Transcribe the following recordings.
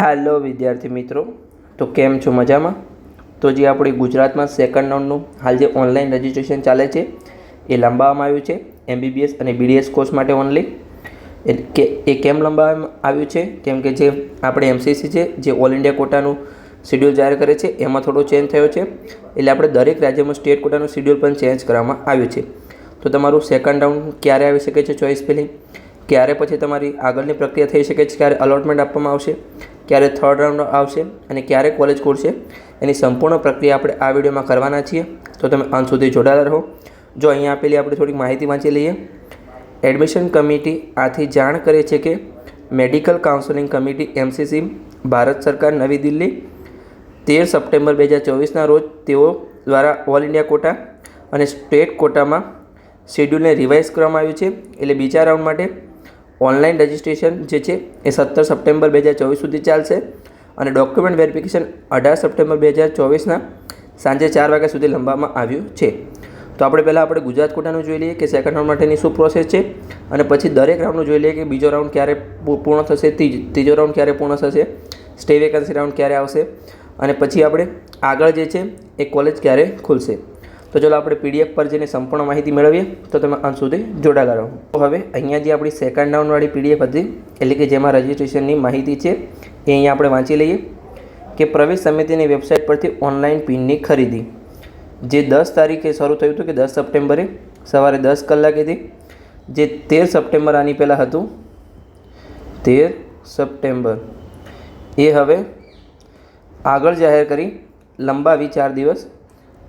Hello વિદ્યાર્થી મિત્રો, તો કેમ છો? મજામાં? તો જે આપણી ગુજરાતમાં સેકન્ડ રાઉન્ડનું હાલ જે ઓનલાઈન રજિસ્ટ્રેશન ચાલે છે એ લંબાવવામાં આવ્યું છે MBBS અને BDS કોર્સ માટે ઓનલી. એ કેમ લંબાવવામાં આવ્યું છે? કેમ કે જે આપણે MCC છે જે ઓલ ઇન્ડિયા કોટાનું શિડ્યુલ જાહેર કરે છે એમાં થોડો ચેન્જ થયો છે, એટલે આપણે દરેક રાજ્યમાં સ્ટેટ કોટાનું શિડ્યુલ પણ ચેન્જ કરવામાં આવ્યું છે. તો તમારું સેકન્ડ રાઉન્ડ ક્યારે આવી શકે છે, ચોઈસ ફિલિંગ ક્યારે, પછી તમારી આગળની પ્રક્રિયા થઈ શકે છે, ક્યારે અલોટમેન્ટ આપવામાં આવશે, ક્યારે થર્ડ રાઉન્ડ આવશે અને ક્યારે કોલેજ ખોલશે, એની સંપૂર્ણ પ્રક્રિયા આપણે આ વિડીયોમાં કરવાના છીએ. તો તમે અંત સુધી જોડાયેલા રહો. જો અહીંયા આપેલી આપણે થોડીક માહિતી વાંચી લઈએ. એડમિશન કમિટી આથી જાણ કરે છે કે medical counselling committee MCC Bharat સરકાર નવી દિલ્હી 13 સપ્ટેમ્બર 2024ના રોજ તેઓ દ્વારા ઓલ ઇન્ડિયા કોટા અને સ્ટેટ કોટામાં શેડ્યુલને રિવાઇઝ કરવામાં આવ્યું છે. એટલે બીજા રાઉન્ડ માટે ઓનલાઈન રજિસ્ટ્રેશન જે છે એ 17 સપ્ટેમ્બર 2024 સુધી ચાલશે અને ડોક્યુમેન્ટ વેરિફિકેશન 18 સપ્ટેમ્બર 2024ના સાંજે 4 વાગ્યા સુધી લંબાવવામાં આવ્યું છે. તો આપણે ગુજરાત કોટાનું જોઈ લઈએ કે સેકન્ડ રાઉન્ડ માટેની શું પ્રોસેસ છે અને પછી દરેક રાઉન્ડનું જોઈ લઈએ કે બીજો રાઉન્ડ ક્યારે પૂર્ણ થશે, ત્રીજો રાઉન્ડ ક્યારે પૂર્ણ થશે, સ્ટે વેકન્સી રાઉન્ડ ક્યારે આવશે અને પછી આપણે આગળ જે છે એ કોલેજ ક્યારે ખુલશે. તો ચલો આપણે PDF પર જઈને સંપૂર્ણ માહિતી મેળવીએ. તો તમે અંત સુધી જોડાયેલા રહો. તો હવે અહીંયા જે આપણી સેકન્ડ રાઉન્ડવાળી PDF હતી, એટલે કે જેમાં રજિસ્ટ્રેશનની માહિતી છે એ અહીંયા આપણે વાંચી લઈએ કે પ્રવેશ સમિતિની વેબસાઇટ પરથી ઓનલાઈન પિનની ખરીદી જે 10 તારીખે શરૂ થયું હતું કે 10 સપ્ટેમ્બરે સવારે 10 કલાકેથી, જે 13 સપ્ટેમ્બર આની પહેલાં હતું, 13 સપ્ટેમ્બર એ હવે આગળ જાહેર કરી લંબાવી 4 દિવસ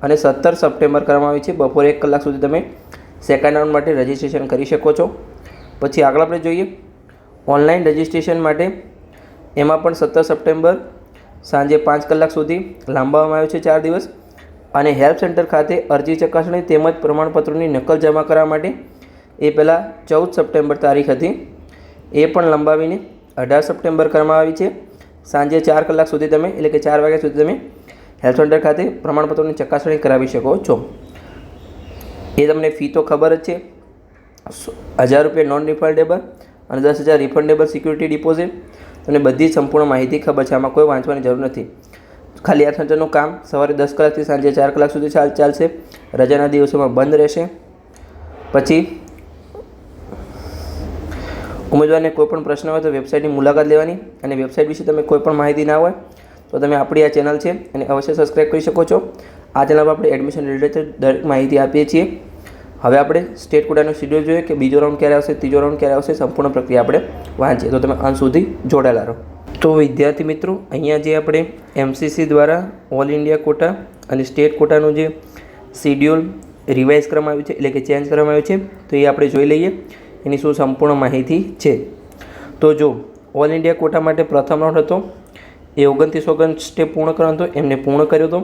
અને 17 સપ્ટેમ્બર કરવામાં આવી છે. બપોરે 1 કલાક સુધી તમે સેકન્ડ રાઉન્ડ માટે રજિસ્ટ્રેશન કરી શકો છો. પછી આગળ આપણે જોઈએ ઓનલાઈન રજિસ્ટ્રેશન માટે, એમાં પણ 17 સપ્ટેમ્બર સાંજે 5 કલાક સુધી લાંબાવવામાં આવ્યું છે 4 દિવસ અને હેલ્પ સેન્ટર ખાતે અરજી ચકાસણી તેમજ પ્રમાણપત્રોની નકલ જમા કરવા માટે એ પહેલાં 14 સપ્ટેમ્બર તારીખ હતી, એ પણ લંબાવીને 18 સપ્ટેમ્બર કરવામાં આવી છે. સાંજે 4 કલાક સુધી તમે, એટલે કે 4 વાગ્યા સુધી તમે હેલ્થ સેન્ટર ખાતે પ્રમાણપત્રોની ચકાસણી કરાવી શકો છો. એ તમને ફી તો ખબર જ છે, 1000 રૂપિયા નોન રિફંડેબલ અને 10,000 રિફંડેબલ સિક્યુરિટી ડિપોઝિટ. તમને બધી સંપૂર્ણ માહિતી ખબર છે, આમાં કોઈ વાંચવાની જરૂર નથી. ખાલી હેલ્થ સેન્ટરનું કામ સવારે 10 કલાકથી સાંજે 4 કલાક સુધી ચાલશે. રજાના દિવસોમાં બંધ રહેશે. પછી ઉમેદવારને કોઈ પણ પ્રશ્ન હોય તો વેબસાઇટની મુલાકાત લેવાની અને વેબસાઇટ વિશે તમે કોઈ પણ માહિતી ના હોય તો તમે આપણી આ ચેનલ છે એને અવશ્ય સબસ્ક્રાઈબ કરી શકો છો. આ ચેનલ પર આપણે એડમિશન રિલેટેડ દરેક માહિતી આપીએ છીએ. હવે આપણે સ્ટેટ કોટાનું શિડ્યુલ જોઈએ કે બીજો રાઉન્ડ ક્યારે આવશે, ત્રીજો રાઉન્ડ ક્યારે આવશે, સંપૂર્ણ પ્રક્રિયા આપણે વાંચીએ. તો તમે અંત સુધી જોડાયેલા રહો. તો વિદ્યાર્થી મિત્રો, અહીંયા જે આપણે MCC દ્વારા ઓલ ઇન્ડિયા કોટા અને સ્ટેટ કોટાનું જે શિડ્યુલ રિવાઇઝ કરવામાં આવ્યું છે, એટલે કે ચેન્જ કરવામાં આવ્યું છે, તો એ આપણે જોઈ લઈએ એની શું સંપૂર્ણ માહિતી છે. તો જો ઓલ ઇન્ડિયા કોટા માટે પ્રથમ રાઉન્ડ હતો એ 29 ઓગસ્ટે પૂર્ણ કરવાનો હતો, એમને પૂર્ણ કર્યો હતો.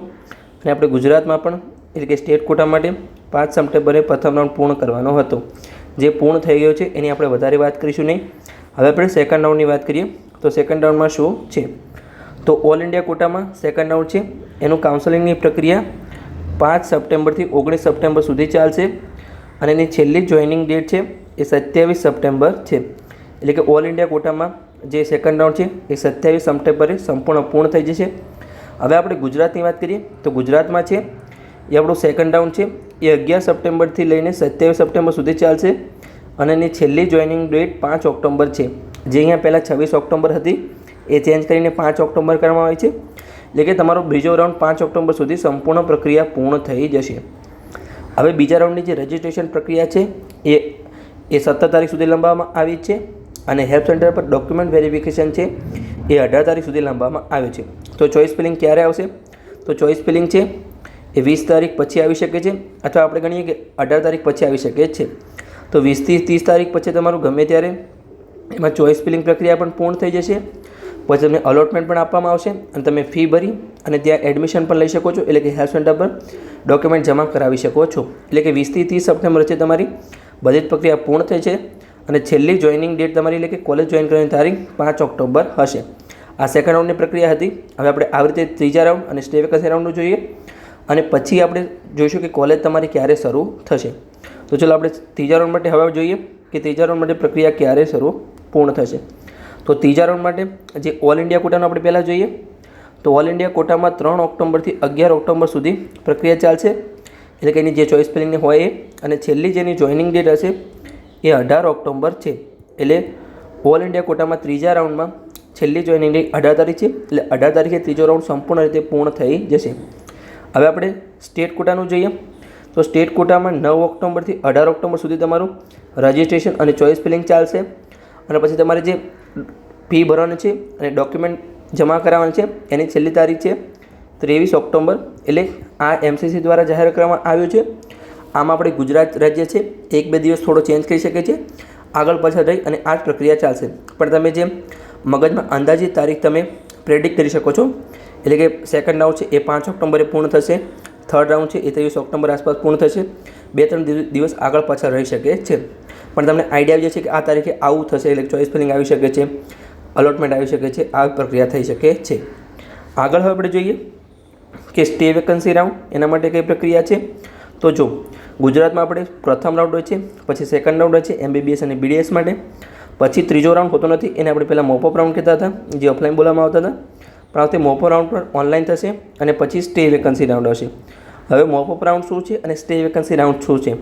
અને આપણે ગુજરાતમાં પણ, એટલે કે સ્ટેટ કોટા માટે 5 સપ્ટેમ્બરે પ્રથમ રાઉન્ડ પૂર્ણ કરવાનો હતો, જે પૂર્ણ થઈ ગયો છે. એની આપણે વધારે વાત કરીશું નહીં. હવે આપણે સેકન્ડ રાઉન્ડની વાત કરીએ. તો સેકન્ડ રાઉન્ડમાં શું છે? તો ઓલ ઇન્ડિયા કોટામાં સેકન્ડ રાઉન્ડ છે એનું કાઉન્સેલિંગની પ્રક્રિયા 5 સપ્ટેમ્બરથી 19 સપ્ટેમ્બર સુધી ચાલશે અને એની છેલ્લી જોઈનિંગ ડેટ છે એ 27 સપ્ટેમ્બર છે. એટલે કે ઓલ ઇન્ડિયા કોટામાં જે સેકન્ડ રાઉન્ડ છે એ 27 સપ્ટેમ્બરે સંપૂર્ણ પૂર્ણ થઈ જશે. હવે આપણે ગુજરાતની વાત કરીએ તો ગુજરાતમાં છે એ આપણું સેકન્ડ રાઉન્ડ છે એ 11 સપ્ટેમ્બરથી લઈને 27 સપ્ટેમ્બર સુધી ચાલશે અને એની છેલ્લી જોઈનિંગ ડેટ 5 ઓક્ટોબર છે. જે અહીંયા પહેલાં 26 ઓક્ટોબર હતી એ ચેન્જ કરીને 5 ઓક્ટોબર કરવામાં આવી છે. એટલે કે તમારો બીજો રાઉન્ડ 5 ઓક્ટોબર સુધી સંપૂર્ણ પ્રક્રિયા પૂર્ણ થઈ જશે. હવે બીજા રાઉન્ડની જે રજિસ્ટ્રેશન પ્રક્રિયા છે એ 17 તારીખ સુધી લંબાવવામાં આવી છે અને હેલ્પ સેન્ટર પર ડોક્યુમેન્ટ વેરિફિકેશન છે એ 18 તારીખ સુધી લંબાવવામાં આવ્યું છે. તો ચોઈસ ફિલિંગ ક્યારે આવશે? તો ચોઈસ ફિલિંગ છે એ 20 તારીખ પછી આવી શકે છે, અથવા આપણે ગણીએ કે 18 તારીખ પછી આવી શકે છે. તો 20થી 30 તારીખ પછી તમારું ગમે ત્યારે એમાં ચોઈસ ફિલિંગ પ્રક્રિયા પણ પૂર્ણ થઈ જશે. પછી તમને અલોટમેન્ટ પણ આપવામાં આવશે અને તમે ફી ભરી અને ત્યાં એડમિશન પણ લઈ શકો છો, એટલે કે હેલ્થ સેન્ટર પર ડોક્યુમેન્ટ જમા કરાવી શકો છો. એટલે કે 20થી 30 સપ્ટેમ્બર વચ્ચે તમારી બધી જ પ્રક્રિયા પૂર્ણ થઈ છે અને છેલ્લી જોઈનિંગ ડેટ તમારી, એટલે કે કોલેજ જોઈન કરવાની તારીખ 5 ઓક્ટોબર હશે. આ સેકન્ડ રાઉન્ડની પ્રક્રિયા હતી. હવે આપણે આવી રીતે ત્રીજા રાઉન્ડ અને સ્ટે વેકન્સી રાઉન્ડનું જોઈએ અને પછી આપણે જોઈશું કે કોલેજ તમારી ક્યારે શરૂ થશે. તો ચલો આપણે ત્રીજા રાઉન્ડ માટે હવે જોઈએ કે ત્રીજા રાઉન્ડ માટે પ્રક્રિયા ક્યારે શરૂ પૂર્ણ થશે. તો ત્રીજા રાઉન્ડ માટે જે ઓલ ઇન્ડિયા કોટાનો આપણે પહેલાં જોઈએ તો ઓલ ઇન્ડિયા કોટામાં 3 ઓક્ટોબરથી 11 ઓક્ટોબર સુધી પ્રક્રિયા ચાલશે, એટલે કે એની જે ચોઇસ ફિલિંગની હોય એ, અને છેલ્લી જેની જોઈનિંગ ડેટ હશે એ 18 ઓક્ટોબર છે. એટલે ઓલ ઇન્ડિયા કોટામાં ત્રીજા રાઉન્ડમાં છેલ્લી જોઈનિંગ ડેટ 18 તારીખ છે, એટલે 18 તારીખે ત્રીજો રાઉન્ડ સંપૂર્ણ રીતે પૂર્ણ થઈ જશે. હવે આપણે સ્ટેટ કોટાનું જોઈએ તો સ્ટેટ કોટામાં 9 ઓક્ટોબરથી 18 ઓક્ટોબર સુધી તમારું રજિસ્ટ્રેશન અને ચોઇસ ફિલિંગ ચાલશે, અને પછી તમારે જે ફી ભરવાની છે અને ડોક્યુમેન્ટ જમા કરાવવાની છે એની છેલ્લી તારીખ છે 23 ઓક્ટોબર, એટલે આ MCC દ્વારા જાહેર કરવામાં આવ્યું છે. આમાં આપણે ગુજરાત રાજ્ય છે 1-2 દિવસ થોડો ચેન્જ કરી શકે છે, આગળ પાછળ રહી અને આ જ પ્રક્રિયા ચાલશે. પણ તમે જે મગજમાં અંદાજિત તારીખ તમે પ્રેડિક્ટ કરી શકો છો, એટલે કે સેકન્ડ રાઉન્ડ છે એ 5 ઓક્ટોબરે પૂર્ણ થશે, થર્ડ રાઉન્ડ છે એ 23 ઓક્ટોબર આસપાસ પૂર્ણ થશે, 2-3 દિવસ આગળ પાછળ રહી શકે છે. પણ તમને આઈડિયા આવી જશે કે આ તારીખે આવું થશે, એટલે ચોઇસ ફિલિંગ આવી શકે છે, અલોટમેન્ટ આવી શકે છે, આ પ્રક્રિયા થઈ શકે છે. આગળ હવે આપણે જોઈએ કે સ્ટે વેકન્સી રાઉન્ડ એના માટે કઈ પ્રક્રિયા છે. તો જો ગુજરાતમાં આપણે પ્રથમ રાઉન્ડ હોય છે, પછી સેકન્ડ રાઉન્ડ હોય છે MBBS અને BDS માટે, પછી ત્રીજો રાઉન્ડ હોતો નથી, એને આપણે પહેલાં મોપઅપ રાઉન્ડ કહેતા હતા, જે ઓફલાઈન બોલવામાં આવતા હતા, પણ આ વખતે મોપઅપ રાઉન્ડ પણ ઓનલાઈન થશે, અને પછી સ્ટે વેકન્સી રાઉન્ડ હશે. હવે મોપઅપ રાઉન્ડ શું છે અને સ્ટે વેકન્સી રાઉન્ડ શું છે?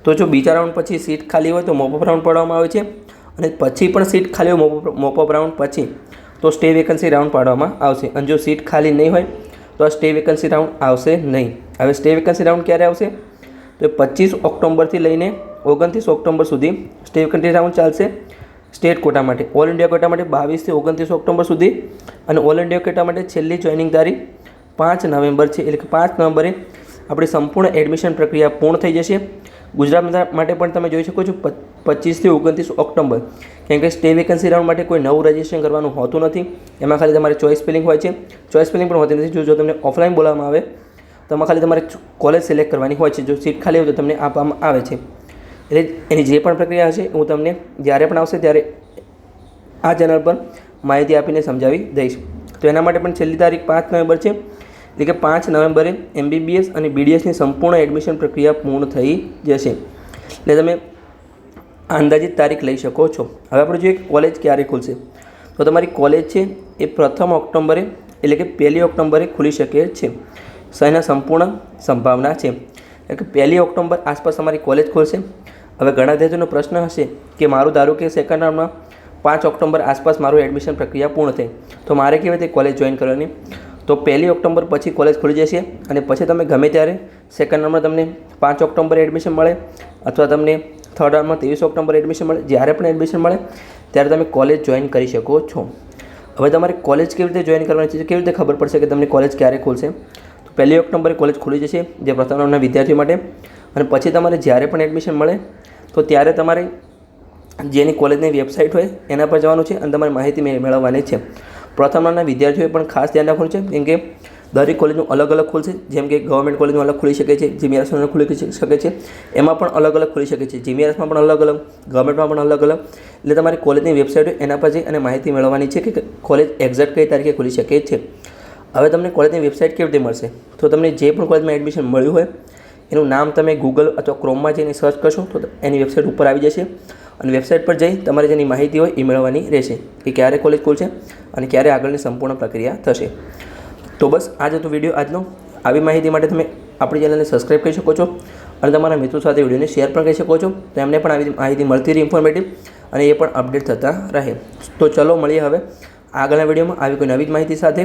તો જો બીજા રાઉન્ડ પછી સીટ ખાલી હોય તો મોપઅપ રાઉન્ડ પાડવામાં આવે છે, અને પછી પણ સીટ ખાલી હોય મોપઅપ રાઉન્ડ પછી તો સ્ટે વેકન્સી રાઉન્ડ પાડવામાં આવશે, અને જો સીટ ખાલી નહીં હોય તો આ સ્ટે વેકન્સી રાઉન્ડ આવશે નહીં. હવે સ્ટે વેકન્સી રાઉન્ડ ક્યારે આવશે? તો 25 ઓક્ટોબરથી લઈને 29 ઓક્ટોબર સુધી સ્ટે વેકન્સી રાઉન્ડ ચાલશે સ્ટેટ કોટા માટે. ઓલ ઇન્ડિયા કોટા માટે 22 થી 29 ઓક્ટોબર સુધી, અને ઓલ ઇન્ડિયા કોટા માટે છેલ્લી જોઈનિંગ તારીખ 5 નવેમ્બર છે, એટલે કે 5 નવેમ્બરે આપણી સંપૂર્ણ એડમિશન પ્રક્રિયા પૂર્ણ થઈ જશે. ગુજરાત માટે પણ તમે જોઈ શકો છો 25 થી 29 ઓક્ટોબર, કેમ કે સ્ટે વેકન્સી રાઉન્ડ માટે કોઈ નવું રજિસ્ટ્રેશન કરવાનું હોતું નથી, એમાં ખાલી તમારે ચોઇસ ફિલિંગ હોય છે. ચોઇસ ફિલિંગ પણ હોતી નથી. જો તમને ઓફલાઈન બોલાવવામાં આવે તો એમાં ખાલી તમારે કોલેજ સિલેક્ટ કરવાની હોય છે, જો સીટ ખાલી હોય તો તમને આપવામાં આવે છે. એટલે એની જે પણ પ્રક્રિયા હશે હું તમને જ્યારે પણ આવશે ત્યારે આ ચેનલ પર માહિતી આપીને સમજાવી દઈશ. તો એના માટે પણ છેલ્લી તારીખ 5 નવેમ્બર છે, એટલે કે 5 નવેમ્બરે MBBS અને BDSની સંપૂર્ણ એડમિશન પ્રક્રિયા પૂર્ણ થઈ જશે. એટલે તમે અંદાજિત તારીખ લઈ શકો છો. હવે આપણે જોઈએ કોલેજ ક્યારે ખુલશે. તો તમારી કોલેજ છે એ પ્રથમ ઓક્ટોબરે, એટલે કે 1 ઓક્ટોબરે ખુલી શકે છે. એના સંપૂર્ણ સંભાવના છે, એટલે કે 1 ઓક્ટોબર આસપાસ તમારી કોલેજ ખુલશે. હવે ઘણા વિદ્યાર્થીઓનો પ્રશ્ન હશે કે મારું ધારો કે સેકન્ડ રાઉન્ડમાં 5 ઓક્ટોબર આસપાસ મારું એડમિશન પ્રક્રિયા પૂર્ણ થઈ, તો મારે કેવી રીતે કોલેજ જોઈન કરવાની? તો 1 ઓક્ટોબર પછી કોલેજ ખુલી જશે, અને પછી તમે ગમે ત્યારે સેકન્ડ રાઉન્ડમાં તમને 5 ઓક્ટોબરે એડમિશન મળે, અથવા તમને થર્ડ રાઉન્ડમાં 23 ઓક્ટોબર એડમિશન મળે, જ્યારે પણ એડમિશન મળે ત્યારે તમે કોલેજ જોઈન કરી શકો છો. હવે તમારે કોલેજ કેવી રીતે જોઈન કરવાની છે, કેવી રીતે ખબર પડશે કે તમને કોલેજ ક્યારે ખુલશે? તો 1 ઓક્ટોબરે કોલેજ ખુલી જશે જે પ્રથમ રાઉન્ડના વિદ્યાર્થીઓ માટે, અને પછી તમારે જ્યારે પણ એડમિશન મળે તો ત્યારે તમારે જેની કોલેજની વેબસાઇટ હોય એના પર જવાનું છે, અને તમારે માહિતી મેળવવાની છે. પ્રથમ રાઉન્ડના વિદ્યાર્થીઓએ પણ ખાસ ધ્યાન રાખવાનું છે, કેમ કે દરેક કોલેજનું અલગ અલગ ખુલશે. જેમ કે ગવર્મેન્ટ કોલેજનું અલગ ખુલી શકે છે, જીમીઆરએસનું અલગ ખુલી શકે છે, એમાં પણ અલગ અલગ ખુલી શકે છે, જીમીઆરએસમાં પણ અલગ અલગ, ગવર્મેન્ટમાં પણ અલગ અલગ. એટલે તમારી કોલેજની વેબસાઇટ હોય એના પર જઈ અને માહિતી મેળવવાની છે કે કોલેજ એક્ઝેક્ટ કઈ તારીખે ખુલી શકે છે. હવે તમને કોલેજની વેબસાઇટ કેવી રીતે મળશે? તો તમને જે પણ કોલેજમાં એડમિશન મળ્યું હોય એનું નામ તમે ગૂગલ અથવા ક્રોમમાં જઈને સર્ચ કરશો તો એની વેબસાઇટ ઉપર આવી જશે, અને વેબસાઇટ પર જઈ તમારે જેની માહિતી હોય એ મેળવવાની રહેશે કે ક્યારે કોલેજ ખુલશે અને ક્યારે આગળની સંપૂર્ણ પ્રક્રિયા થશે. તો બસ આ જ હતો વિડીયો આજનો. આવી માહિતી માટે તમે આપણી ચેનલને સબસ્ક્રાઈબ કરી શકો છો, અને તમારા મિત્રો સાથે વિડીયોને શેર પણ કરી શકો છો, તો એમને પણ આવી માહિતી મળતી રહે ઇન્ફોર્મેટિવ, અને એ પણ અપડેટ થતા રહે. તો ચલો મળીએ હવે આગળના વિડીયોમાં આવી કોઈ નવી જ માહિતી સાથે.